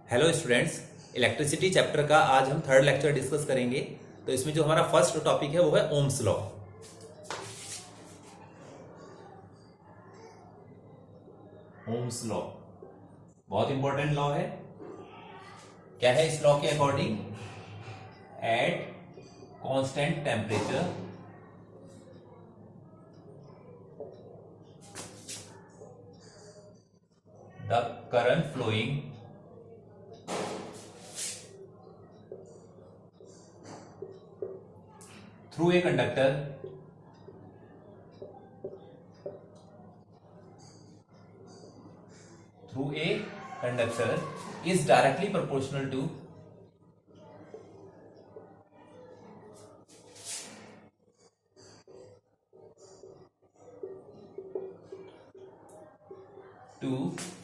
Hello students, electricity chapter का आज हम थर्ड लेक्चर डिस्कस करेंगे। तो इसमें जो हमारा फर्स्ट टॉपिक है वो है ओम्स लॉ। ओम्स लॉ बहुत इंपॉर्टेंट लॉ है। क्या है इस लॉ के according? At constant temperature the current flowing through a conductor is directly proportional to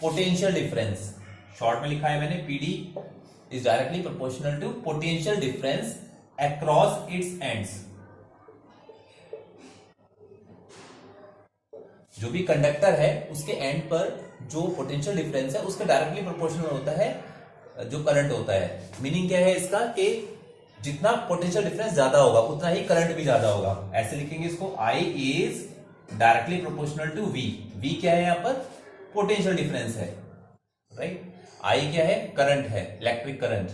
potential difference. Short में लिखा है मैंने PD is directly proportional to potential difference across its ends। जो भी कंडक्टर है उसके एंड पर जो पोटेंशियल डिफरेंस है उसका डायरेक्टली प्रोपोर्शनल होता है जो करंट होता है। मीनिंग क्या है इसका कि जितना पोटेंशियल डिफरेंस ज्यादा होगा उतना ही करंट भी ज्यादा होगा। ऐसे लिखेंगे इसको, I is directly proportional to V। V क्या है यहां पर? पोटेंशियल डिफरेंस है, राइट। I क्या है? करंट है, इलेक्ट्रिक करंट।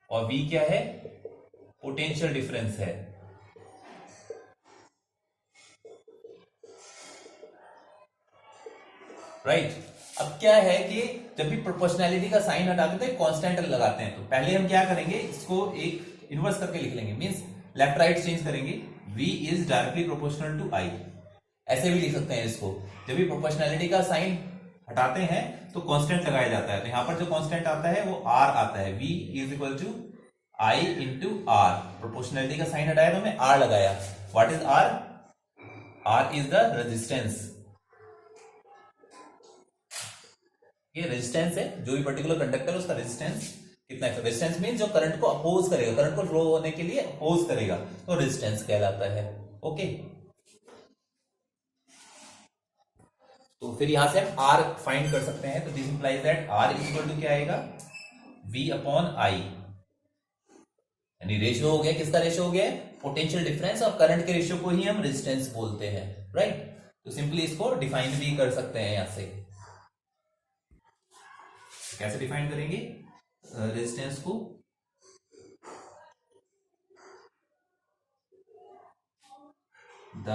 और V क्या है? पोटेंशियल डिफरेंस है। राइट। अब क्या है कि जब भी प्रोपोर्शनैलिटी का साइन हटाते हैं तो कांस्टेंट लगाते हैं। तो पहले हम क्या करेंगे, इसको एक इनवर्स करके लिख लेंगे, मींस लेफ्ट राइट चेंज करेंगे। V is directly proportional to I। ऐसे भी लिख सकते हैं इसको। जब भी प्रोपोर्शनैलिटी का साइन हटाते हैं तो कांस्टेंट लगाया जाता है। तो यहां पर जो कांस्टेंट आता है वो R आता है। V is equal to I into R। Proportionality का साइन हटाया तो हमने R लगाया। What is R? R is the resistance. ये रेजिस्टेंस है, जो भी पर्टिकुलर कंडक्टर है उसका रेजिस्टेंस कितना है। रेजिस्टेंस मीन जो करंट को अपोज करेगा, करंट को फ्लो होने के लिए अपोज करेगा, तो रेजिस्टेंस कहलाता है। ओके, तो फिर यहां से हम R फाइंड कर सकते हैं। तो this implies that R is equal to क्या आएगा? V upon I। यानी रेशियो हो गया, किसका रेशियो हो गया? पोटेंशियल डिफरेंस और करंट के रेशियो को ही हम रेजिस्टेंस बोलते हैं, राइट। तो सिंपली इसको डिफाइन भी कर सकते हैं यहां से। कैसे डिफाइन करेंगे रेजिस्टेंस को? The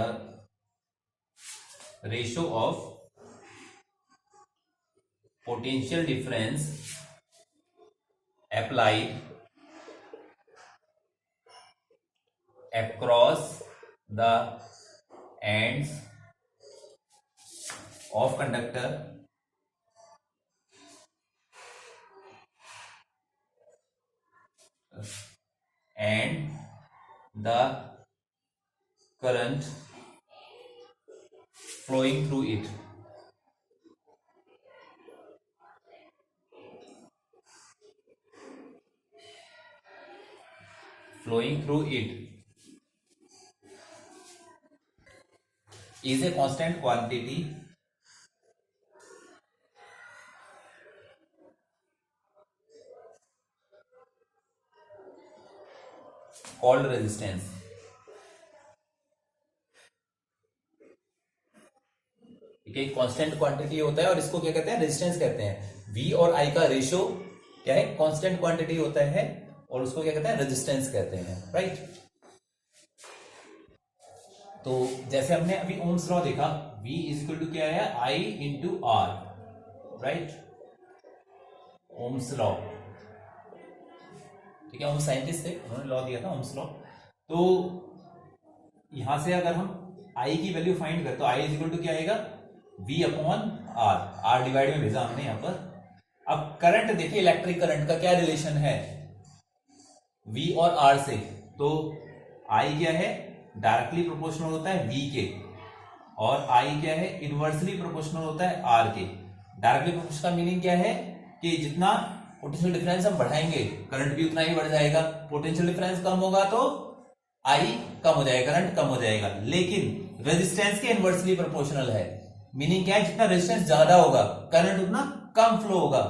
ratio of potential difference applied across the ends of conductor and the current flowing through it। flowing through it is a constant quantity called resistance। ठीक है, कांस्टेंट क्वांटिटी होता है और इसको क्या कहते हैं? रेजिस्टेंस कहते हैं। V और I का रेशियो क्या है? कांस्टेंट क्वांटिटी होता है और उसको क्या कहते हैं? रेजिस्टेंस कहते हैं, राइट। तो जैसे हमने अभी ओम्स लॉ देखा, V इज इक्वल टू क्या है? I into R, right. Ohm's law, ठीक है, ओम साइंटिस्ट थे, उन्होंने लॉ दिया था ओम्स लॉ। तो यहां से अगर हम I की वैल्यू फाइंड करें तो I इज इक्वल टू क्या आएगा? V upon R। R divide में भेजा हमने यहां पर। अब करंट देखिए, इलेक्ट्रिक करंट का क्या रिलेशन है V और R से? तो I क्या है? डायरेक्टली प्रोपोर्शनल होता है V के, और I क्या है? इनवर्सली प्रोपोर्शनल होता है R के। डायरेक्टली प्रोपोर्शनल का मीनिंग क्या है कि जितना पोटेंशियल डिफरेंस हम बढ़ाएंगे करंट भी उतना ही बढ़ जाएगा। पोटेंशियल डिफरेंस कम होगा तो I कम हो जाएगा, करंट कम हो जाएगा। लेकिन रेजिस्टेंस के इनवर्सली प्रोपोर्शनल है। मीनिंग क्या है, जितना रेजिस्टेंस ज्यादा होगा करंट उतना कम फ्लो होगा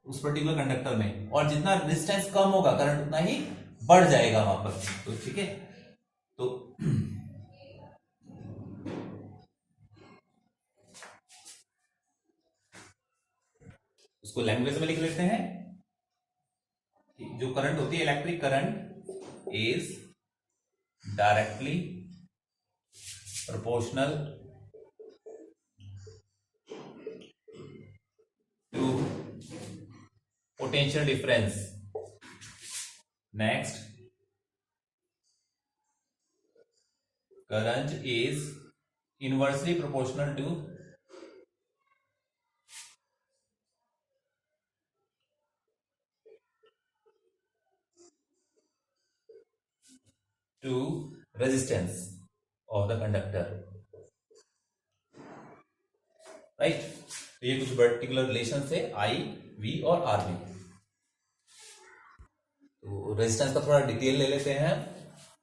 उस पर्टिकुलर कंडक्टर में, और जितना रेजिस्टेंस कम होगा करंट उतना ही बढ़ जाएगा वहां पर। तो ठीक है, तो उसको लैंग्वेज में लिख लेते हैं। जो करंट होती है, electric current is directly proportional to potential difference. Next, current is inversely proportional to resistance of the conductor, right? तो ये कुछ पर्टिकुलर रिलेशन है I, V और R में। तो रेजिस्टेंस का थोड़ा डिटेल ले लेते हैं।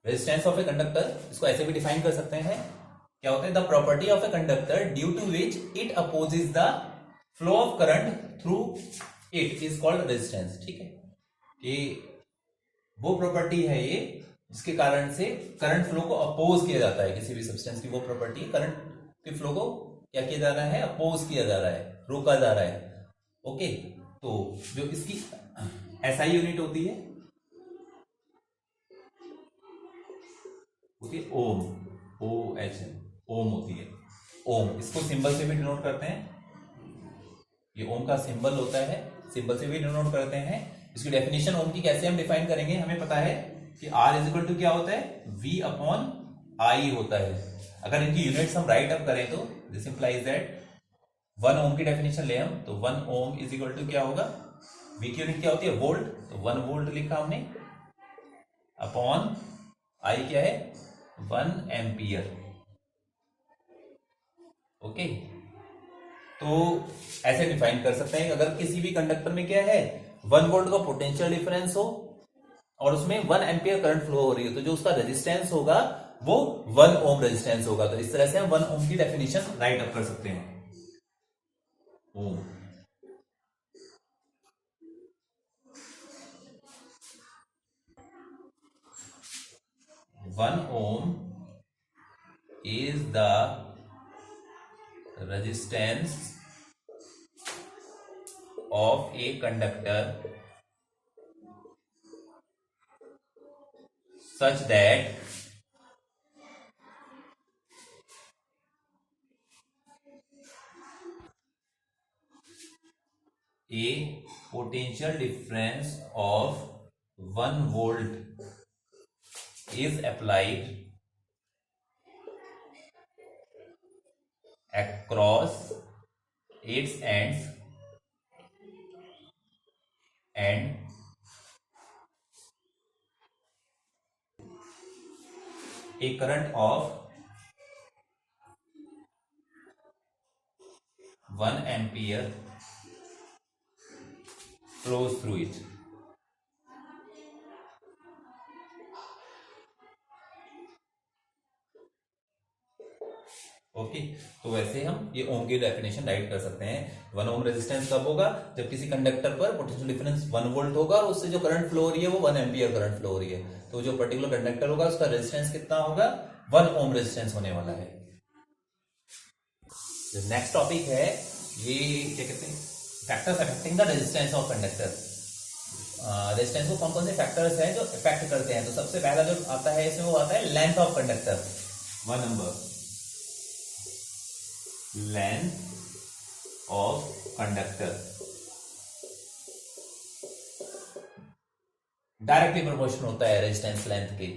रेजिस्टेंस ऑफ ए कंडक्टर, इसको ऐसे भी डिफाइन कर सकते हैं, क्या होता है, the property of a conductor due to which it opposes the flow of current through it is called resistance. ठीक है, ये वो प्रॉपर्टी है ये जिसके कारण से करंट फ्लो को अपोज किया जाता है। किसी भी सब्सटेंस की वो प्रॉपर्टी, करंट के फ्लो को क्या किया जा रहा है, अपोज किया जा रहा है, रोका जा रहा है। ओके, तो जो इसकी एसआई यूनिट होती है ओम, OH, ओम होती है। ओम, इसको सिंबल से भी डिनोट करते हैं, ये ओम का सिंबल होता है, सिंबल से भी डिनोट करते हैं। इसकी डेफिनेशन ओम की कैसे हम डिफाइन करेंगे, हमें पता है कि R इज इक्वल टू क्या होता है, V अपॉन I होता है। अगर इनकी यूनिट्स हम राइट अप करें तो दिस इंप्लाइज दैट 1 ओम की डेफिनेशन ले हम तो 1 ओम इज इक्वल टू क्या होगा, V की यूनिट क्या होती है, वोल्ट, तो 1 वोल्ट लिखा हमने, अपॉन I क्या है, 1 एम्पियर। ओके, तो ऐसे डिफाइन कर सकते हैं। अगर किसी भी कंडक्टर में क्या है, 1 वोल्ट का पोटेंशियल डिफरेंस हो और उसमें 1 एम्पियर करंट फ्लो हो रही है, तो जो उसका रेजिस्टेंस होगा वो 1 ओम रेजिस्टेंस होगा। तो इस तरह से हम 1 ओम की डेफिनेशन राइट अप कर सकते हैं। ओम, one ohm is the resistance of a conductor such that a potential difference of 1 volt is applied across its ends and a current of 1 ampere flows through it. Okay, तो वैसे हम ये ओम की definition right कर सकते हैं। 1 ohm resistance कब होगा, जब किसी कंडक्टर पर पोटेंशियल डिफरेंस 1 वोल्ट होगा और उससे जो करंट फ्लो हो रही है वो 1 एम्पियर करंट फ्लो हो रही है। तो जो पर्टिकुलर कंडक्टर होगा उसका रेजिस्टेंस कितना होगा, 1 ओम रेजिस्टेंस होने वाला है। नेक्स्ट टॉपिक है, ये क्या कहते हैं, factors affecting the resistance of conductor. Resistance को कौन कौन से फैक्टर्स हैं जो इफेक्ट करते हैं। तो सबसे पहला जो आता है इसमें वो आता है length of conductor. 1 number, length of conductor directly proportional होता है रेजिस्टेंस लेंथ के,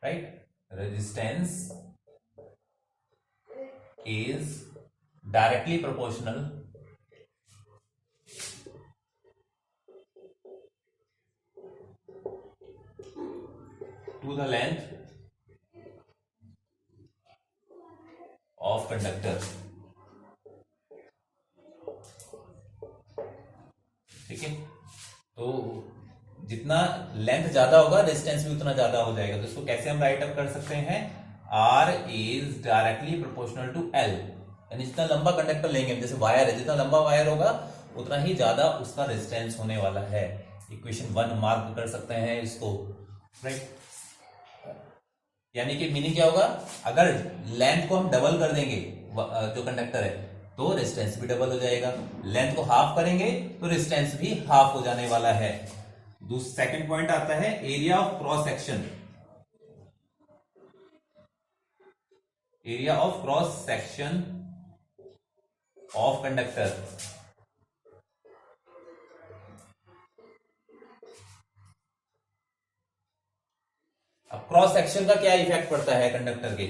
right. Resistance is directly proportional to the length of conductor. ठीक है, तो जितना लेंथ ज्यादा होगा रेजिस्टेंस भी उतना ज्यादा हो जाएगा। तो इसको कैसे हम राइट अप कर सकते हैं, R is directly proportional to L। यानी जितना लंबा कंडक्टर लेंगे, जैसे वायर है, जितना लंबा वायर होगा उतना ही ज्यादा उसका रेजिस्टेंस होने वाला है। इक्वेशन 1 मार्क कर सकते हैं इसको, राइट। यानी कि मीनिंग क्या होगा, अगर लेंथ को हम डबल कर देंगे जो कंडक्टर है, तो रेजिस्टेंस भी डबल हो जाएगा। लेंथ को हाफ करेंगे तो रेजिस्टेंस भी हाफ हो जाने वाला है। सेकंड पॉइंट आता है area of cross section. Area of cross section of conductor. अब क्रॉस सेक्शन का क्या इफेक्ट पड़ता है कंडक्टर के?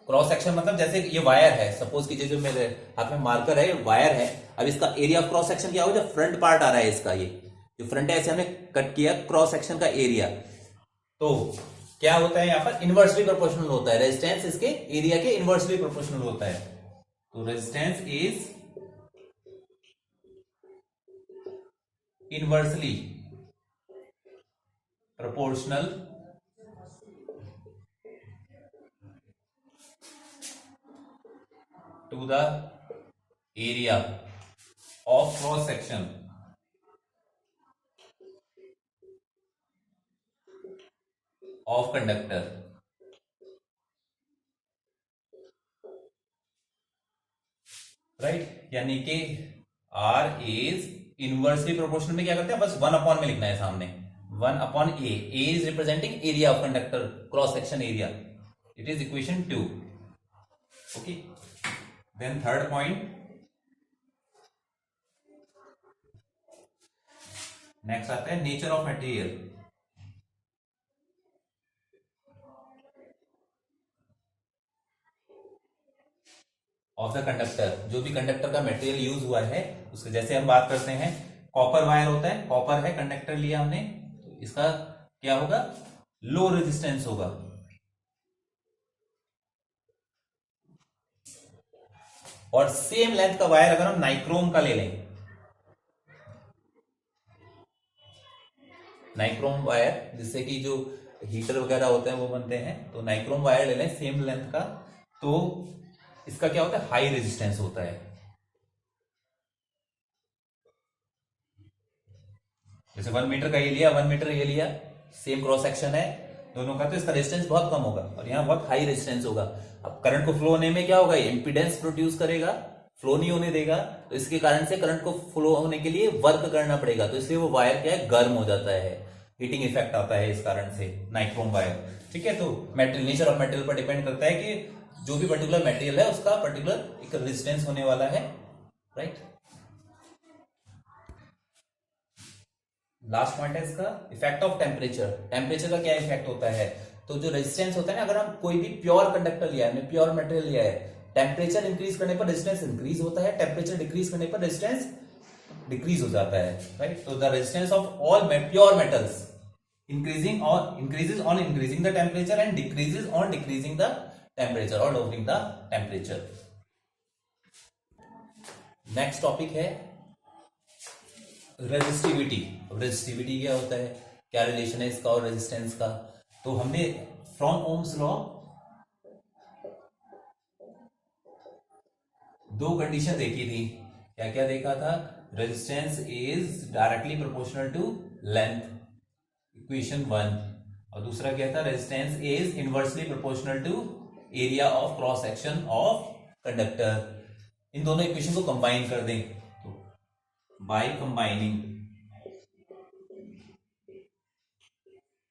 क्रॉस सेक्शन मतलब जैसे ये वायर है, सपोज कीजिए जो मेरे हाथ में मार्कर है, वायर है। अब इसका एरिया ऑफ क्रॉस सेक्शन क्या होगा, जो फ्रंट पार्ट आ रहा है इसका, ये जो फ्रंट है, ऐसे हमने कट किया क्रॉस सेक्शन का एरिया, तो क्या होता है यहां पर, इनवर्सली प्रोपोर्शनल होता है। रेजिस्टेंस इसके एरिया के इनवर्सली प्रोपोर्शनल होता है। तो resistance is inversely proportional to the area of cross section of conductor, right. यानी कि R इज इनवर्सली प्रोपोर्शनल में क्या करते हैं, बस 1 अपॉन में लिखना है सामने, 1 upon A is representing area of conductor, cross section area. It is equation 2। Okay, then third point, next आता है nature of material of the conductor. जो भी कंडक्टर का मटेरियल यूज हुआ है उसके, जैसे हम बात करते हैं कॉपर वायर होता है, कॉपर है कंडक्टर लिया हमने, तो इसका क्या होगा, लो रेजिस्टेंस होगा। और सेम लेंथ का वायर अगर हम नाइक्रोम का ले लें, नाइक्रोम वायर जिससे कि जो हीटर वगैरह होते हैं वो बनते हैं, तो नाइक्रोम वायर ले लें सेम लेंथ का, तो इसका क्या होता है, हाई रेजिस्टेंस होता है। जैसे 1 मीटर का ये लिया, 1 मीटर ये लिया, सेम क्रॉस सेक्शन है दोनों का, तो इसका रेजिस्टेंस बहुत कम होगा और यहाँ बहुत हाई रेजिस्टेंस होगा। अब करंट को फ्लो होने में क्या होगा, इंपीडेंस प्रोड्यूस करेगा, फ्लो नहीं होने देगा, तो इसके कारण से करंट को फ्लो होने के लिए वर्क करना पड़ेगा, तो इसलिए वो वायर क्या है, गर्म हो जाता है, हीटिंग इफेक्ट आता है इस कारण से, नाइक्रोम वायर। ठीक है, तो मेटेरियल, नेचर ऑफ मेटेरियल पर डिपेंड करता है कि जो भी पर्टिकुलर मेटेरियल है उसका पर्टिकुलर एक रेजिस्टेंस होने वाला है, राइट। लास्ट पॉइंट है इसका इफेक्ट ऑफ टेम्परेचर। टेम्परेचर का क्या इफेक्ट होता है, तो जो रेजिस्टेंस होता है ना, अगर हम कोई भी प्योर कंडक्टर लिया है, प्योर मटेरियल लिया है, टेम्परेचर इंक्रीज करने पर रेजिस्टेंस इंक्रीज होता है, टेम्परेचर डिक्रीज करने पर रेजिस्टेंस डिक्रीज हो जाता है, राइट। तो the resistance of all pure metals increasing और increases on increasing the temperature and decreases on decreasing the temperature और lowering the temperature. Next topic है रेजिस्टिविटी। रेजिस्टिविटी क्या होता है, क्या रिलेशन है इसका और रेजिस्टेंस का, तो हमने फ्रॉम ओम्स लॉ दो कंडीशन देखी थी। क्या क्या देखा था, resistance is directly proportional to length, equation 1, और दूसरा क्या था, resistance is inversely proportional to area of cross section of conductor. इन दोनों इक्वेशन को कंबाइन कर दें, तो बाय कंबाइनिंग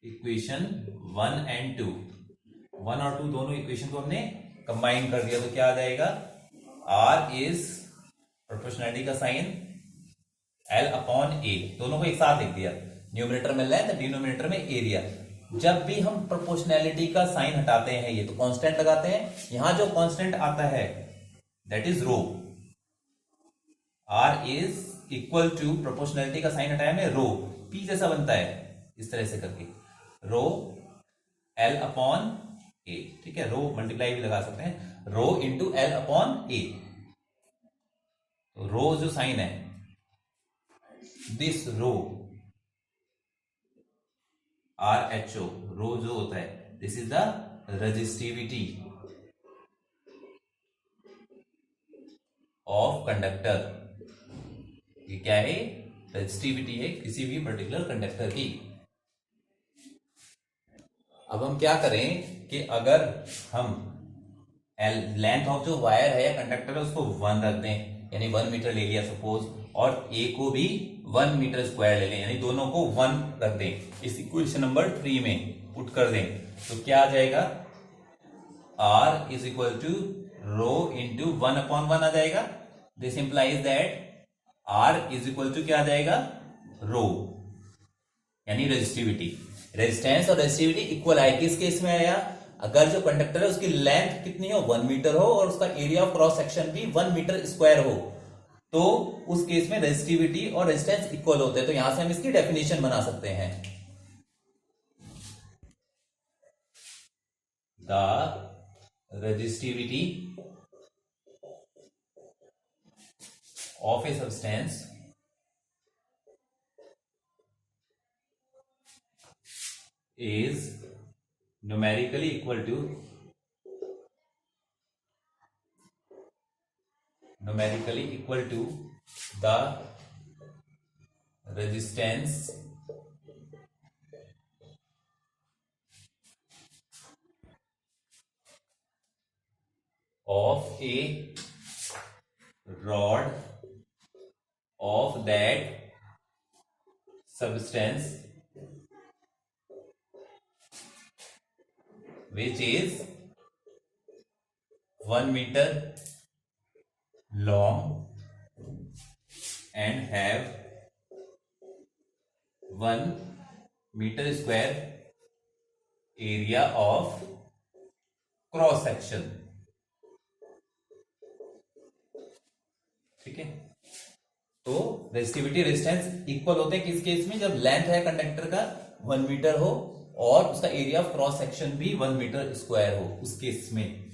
इक्वेशन 1 एंड 2, 1 और 2 दोनों इक्वेशन को हमने कंबाइन कर दिया, तो क्या आ जाएगा, R इज प्रोपोर्शनलिटी का साइन L अपॉन A, दोनों को एक साथ लिख दिया, न्यूमरेटर में लेंथ, डिनोमिनेटर में एरिया। जब भी हम प्रोपोर्शनैलिटी का साइन हटाते हैं ये, तो कांस्टेंट लगाते हैं, यहां जो कांस्टेंट आता है that is rho. R is equal to proportionality का साइन हटाया में रो, P जैसा बनता है इस तरह से करके, रो L अपॉन A, ठीक है, रो मल्टीप्लाई भी लगा सकते हैं, rho into L upon A। तो रो जो साइन है, दिस रो RHO, रो जो होता है, this is the resistivity, of conductor, ये क्या है, रेजिस्टिविटी है किसी भी पर्टिकुलर कंडक्टर की। अब हम क्या करें कि अगर हम लेंथ ऑफ जो वायर है या कंडक्टर है उसको 1 रख दें, यानी 1 मीटर ले लिया सपोज, और ए को भी 1 मीटर स्क्वायर ले लें, यानी दोनों को 1 रख दें, इस इक्वेशन नंबर 3 में पुट कर दें, तो क्या आ जाएगा, R is equal to rho into 1/1 आ जाएगा। This implies that R is equal to क्या आ जाएगा, रो, यानी रेजिस्टिविटी। रेजिस्टेंस और रेजिस्टिविटी इक्वल है, किस केस में आया, अगर जो कंडक्टर है उसकी लेंथ कितनी हो, 1 मीटर हो, और उसका एरिया ऑफ क्रॉस सेक्शन भी 1 मीटर स्क्वायर हो, तो उस केस में रेजिस्टिविटी और रेजिस्टेंस इक्वल होते हैं। तो यहां से हम इसकी डेफिनेशन बना सकते हैं, the resistivity of a substance is numerically equal to the resistance of a rod of that substance which is 1 meter long and have 1 meter square area of cross section। ठीक है, तो रेजिस्टिविटी रेजिस्टेंस इक्वल होते हैं किस case में, जब length है conductor का 1 मीटर हो और उसका एरिया ऑफ क्रॉस सेक्शन भी 1 मीटर स्क्वायर हो, उस केस में।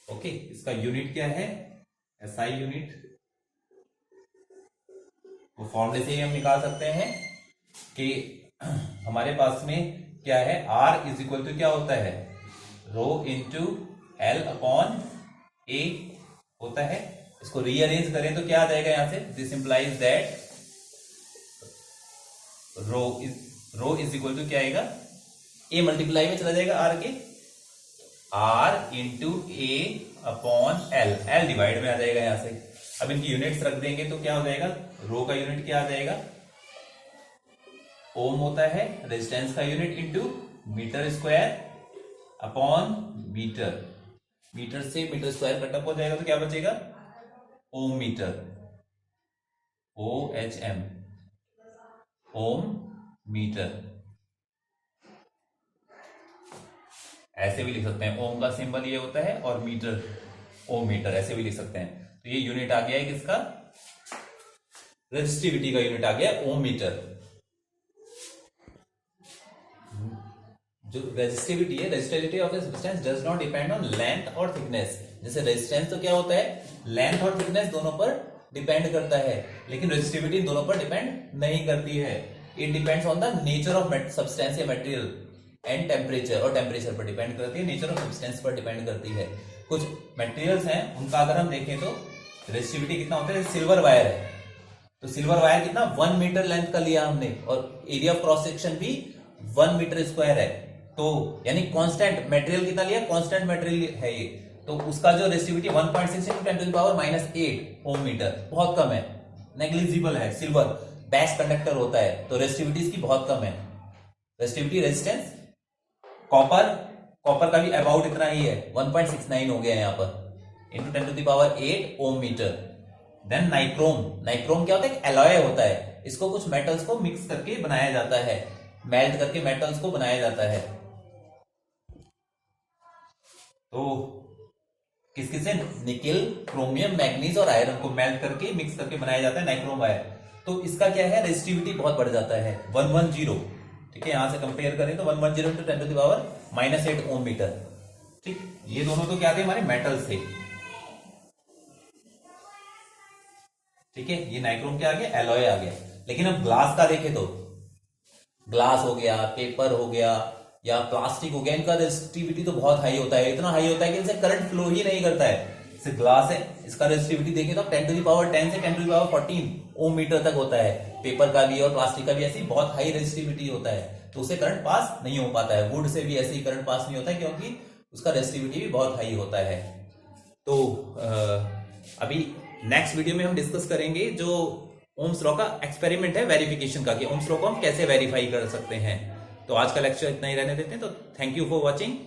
ओके, इसका यूनिट क्या है, एसआई यूनिट, वो फॉर्मूले से ही हम निकाल सकते हैं कि हमारे पास में क्या है, आर इज इक्वल टू क्या होता है, रो इंटू एल अपॉन ए होता है। इसको रीअरेंज करें तो क्या आ जाएगा यहां से, this implies that rho is equal to क्या आएगा, ए मल्टीप्लाई में चला जाएगा आर के, R into A upon L, L divide में आ जाएगा यहां से। अब इनकी यूनिट्स रख देंगे तो क्या हो जाएगा, रो का यूनिट क्या आ जाएगा, ओम होता है, रेजिस्टेंस का unit into metre square upon metre, metre से मीटर स्क्वायर कटअप हो जाएगा तो क्या बचेगा, ohm metre, OHM, ohm metre. ऐसे भी लिख सकते हैं, ओम का सिंबल ये होता है और मीटर ओम मीटर, ऐसे भी लिख सकते हैं। तो ये यूनिट आ गया है किसका, रेजिस्टिविटी का यूनिट आ गया ओम मीटर। जो रेजिस्टिविटी है, resistivity of a substance does not depend on length और थिकनेस। जैसे रेजिस्टेंस तो क्या होता है, लेंथ और थिकनेस दोनों पर डिपेंड करता है, लेकिन रेजिस्टिविटी दोनों पर डिपेंड नहीं करती है। It depends on the nature of substance या मटेरियल एंड टेम्परेचर, और टेम्परेचर पर डिपेंड करती है, नेचर ऑफ सब्सटेंस पर डिपेंड करती है। कुछ मटेरियल्स हैं उनका अगर हम देखें तो रेजिस्टिविटी कितना होता है, सिल्वर वायर है तो सिल्वर वायर कितना 1 मीटर लेंथ का लिया हमने, और एरिया ऑफ क्रॉस सेक्शन भी 1 मीटर स्क्वायर है, तो यानी कांस्टेंट मटेरियल कितना लिया, कांस्टेंट मटेरियल है ये, तो उसका जो रेजिस्टिविटी 1.6 × 10⁻⁸ ओम मीटर, बहुत कम है, नेग्लिजिबल है। सिल्वर बेस्ट कंडक्टर होता है तो रेजिस्टिविटी इसकी बहुत कम है, रेजिस्टिविटी रेजिस्टेंस। कॉपर का भी अबाउट इतना ही है, 1.69 हो गया है यहाँ पर, इंटू 10⁸ ओम मीटर। देन नाइक्रोम क्या होता है, एलॉय होता है, इसको कुछ मेटल्स को मिक्स करके बनाया जाता है, मेल्ट करके मेटल्स को बनाया जाता है। तो किस से, निकेल, क्रोमियम, मैग्नीज और आयरन को मेल्ट करके मिक्स करके बनाया जाता है नाइक्रोम वायर। तो इसका क्या है, रेजिस्टिविटी बहुत बढ़ जाता है, 110। ठीक है, यहां से कंपेयर करें तो 110 × 10⁻⁸ ओम मीटर। ठीक, ये दोनों तो क्या थे, हमारे मेटल्स थे। ठीक है, ये नाइक्रोम क्या आ गया, एलॉय आ गया। लेकिन अब ग्लास का देखें तो ग्लास हो गया, पेपर हो गया या प्लास्टिक हो गया, इनका रेजिस्टिविटी तो बहुत हाई होता है, इतना हाई होता है कि इनसे करंट फ्लो ही नहीं करता है, जैसे ग्लास है, इसका रेजिस्टिविटी देखें तो 10 to the power 10 से 10 to the power 14 ohm metre तक होता है। पेपर का भी और प्लास्टिक का भी ऐसी बहुत हाई रेजिस्टिविटी होता है, तो उससे करंट पास नहीं हो पाता है। वुड से भी ऐसे ही करंट पास नहीं होता है, क्योंकि उसका रेजिस्टिविटी भी बहुत हाई होता है। तो अभी नेक्स्ट वीडियो में हम डिस्कस करेंगे जो ओम्स लॉ का एक्सपेरिमेंट है वेरिफिकेशन का, कि ओम्स लॉ को हम कैसे वेरीफाई कर सकते हैं। तो आज का लेक्चर इतना ही रहने देते हैं। तो थैंक यू फॉर वॉचिंग।